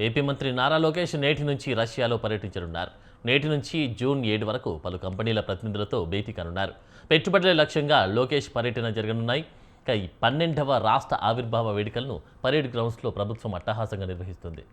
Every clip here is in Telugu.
ఏపీ మంత్రి నారా లోకేష్ నేటి నుంచి రష్యాలో పర్యటించనున్నారు. నేటి నుంచి జూన్ 7 వరకు పలు కంపెనీల ప్రతినిధులతో భేటీ కానున్నారు. పెట్టుబడుల లక్ష్యంగా లోకేష్ పర్యటన జరగనున్నాయి. ఇక ఈ 12వ రాష్ట్ర ఆవిర్భావ వేడుకలను పరేడ్ గ్రౌండ్స్లో ప్రభుత్వం అట్టహాసంగా నిర్వహిస్తుంది.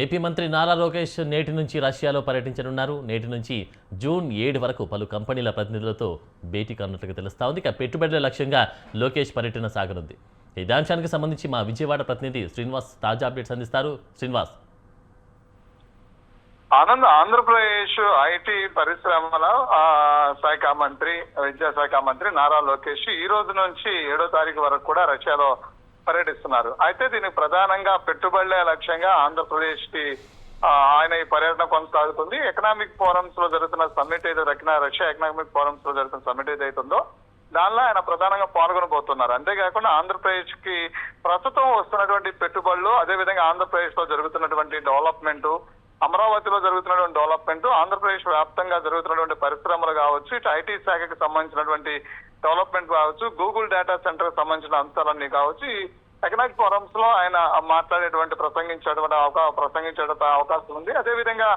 ఏపీ మంత్రి నారా లోకేష్ నేటి నుంచి రష్యాలో పర్యటించనున్నారు. నేటి నుంచి జూన్ 7 వరకు పలు కంపెనీల ప్రతినిధులతో భేటీ కానున్నట్లుగా తెలుస్తా ఉంది. ఇక పెట్టుబడుల లక్ష్యంగా లోకేష్ పర్యటన సాగనుంది. ఇదే అంశానికి సంబంధించి మా విజయవాడ ప్రతినిధి శ్రీనివాస్ తాజా అప్డేట్స్ అందిస్తారు. శ్రీనివాస్. ఆంధ్రప్రదేశ్ ఐటీ పరిశ్రమల శాఖ మంత్రి, విద్యాశాఖ మంత్రి నారా లోకేష్ ఈ రోజు నుంచి 7వ తారీఖు వరకు కూడా రష్యాలో పర్యటిస్తున్నారు. అయితే దీనికి ప్రధానంగా పెట్టుబడులే లక్ష్యంగా ఆంధ్రప్రదేశ్ కి ఆయన ఈ పర్యటన కొనసాగుతుంది. ఎకనామిక్ ఫోరమ్స్ లో జరుగుతున్న సమ్మిట్ రష్యా ఎకనామిక్ ఫోరమ్స్ లో జరుగుతున్న సమ్మిట్ ఏదైతుందో దానిలో ఆయన ప్రధానంగా పాల్గొనబోతున్నారు. అంతేకాకుండా ఆంధ్రప్రదేశ్ కి ప్రస్తుతం వస్తున్నటువంటి పెట్టుబడులు, అదేవిధంగా ఆంధ్రప్రదేశ్ లో జరుగుతున్నటువంటి డెవలప్మెంట్, అమరావతిలో జరుగుతున్నటువంటి డెవలప్మెంట్, ఆంధ్రప్రదేశ్ వ్యాప్తంగా జరుగుతున్నటువంటి పరిశ్రమలు కావచ్చు, ఇటు ఐటీ శాఖకి సంబంధించినటువంటి డెవలప్మెంట్ కావచ్చు, గూగుల్ డేటా సెంటర్ కి సంబంధించిన అంశాలన్నీ కావచ్చు, ఈ ఎకనామిక్ ఫోరమ్స్ లో ఆయన ప్రసంగించేటువంటి అవకాశం ఉంది. అదేవిధంగా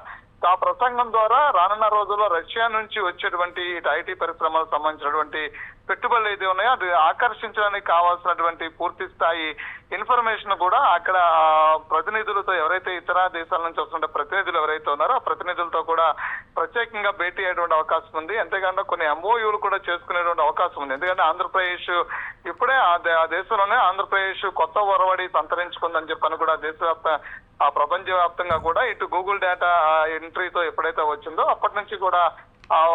ఆ ప్రసంగం ద్వారా రానున్న రోజుల్లో రష్యా నుంచి వచ్చేటువంటి ఐటీ పరిశ్రమలకు సంబంధించినటువంటి పెట్టుబడులు ఏది ఉన్నాయో అది ఆకర్షించడానికి కావాల్సినటువంటి పూర్తి స్థాయి ఇన్ఫర్మేషన్ కూడా అక్కడ ప్రతినిధులతో, ఎవరైతే ఇతర దేశాల నుంచి వస్తున్న ప్రతినిధులు ఎవరైతే ఉన్నారో ఆ ప్రతినిధులతో కూడా ప్రత్యేకంగా భేటీ అయ్యేటువంటి అవకాశం ఉంది. అంతేకాకుండా కొన్ని ఎంఓయూలు కూడా చేసుకునేటువంటి అవకాశం ఉంది. ఎందుకంటే ఆంధ్రప్రదేశ్ ఇప్పుడే ఆ దేశంలోనే ఆంధ్రప్రదేశ్ కొత్త ఒరవడి సంతరించుకుందని చెప్పని కూడా ప్రపంచవ్యాప్తంగా కూడా ఇటు గూగుల్ డేటా ఎంట్రీతో ఎప్పుడైతే వచ్చిందో అప్పటి నుంచి కూడా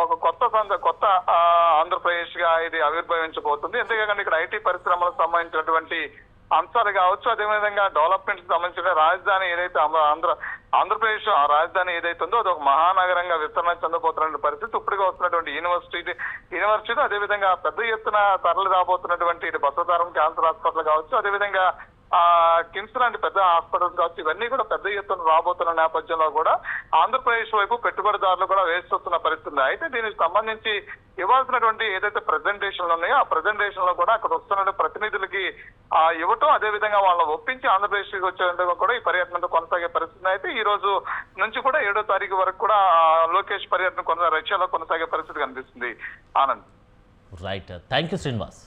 ఒక కొత్త ఆంధ్రప్రదేశ్ గా ఇది ఆవిర్భవించబోతుంది. అంతేకాకుండా ఇక్కడ ఐటీ పరిశ్రమలకు సంబంధించినటువంటి అంశాలు కావచ్చు, అదేవిధంగా డెవలప్మెంట్ కి సంబంధించిన రాజధాని ఏదైతే ఆంధ్రప్రదేశ్ ఆ రాజధాని ఏదైతే ఉందో అది ఒక మహానగరంగా విస్తరణ చెందబోతున్న పరిస్థితి. ఇప్పటికే వస్తున్నటువంటి యూనివర్సిటీ అదేవిధంగా పెద్ద ఎత్తున తరలి రాబోతున్నటువంటి ఇటు బసవతారం క్యాన్సర్ హాస్పిటల్ కావచ్చు, అదేవిధంగా కిమ్స్ లాంటి పెద్ద హాస్పిటల్స్ కావచ్చు, ఇవన్నీ కూడా పెద్ద ఎత్తున రాబోతున్న నేపథ్యంలో కూడా ఆంధ్రప్రదేశ్ వైపు పెట్టుబడిదారులు కూడా వేస్తొస్తున్న పరిస్థితి. అయితే దీనికి సంబంధించి ఇవ్వాల్సినటువంటి ఏదైతే ప్రెజెంటేషన్లు ఉన్నాయో ఆ ప్రెజెంటేషన్ లో కూడా అక్కడ వస్తున్న ప్రతినిధులకి ఇవ్వటం, అదేవిధంగా వాళ్ళని ఒప్పించి ఆంధ్రప్రదేశ్ కి వచ్చేందుకు కూడా ఈ పర్యటనతో కొనసాగే పరిస్థితి. అయితే ఈ రోజు నుంచి కూడా 7వ తారీఖు వరకు కూడా లోకేష్ పర్యటన రష్యాలో కొనసాగే పరిస్థితి కనిపిస్తుంది. Anand. Right, thank you Srinivas.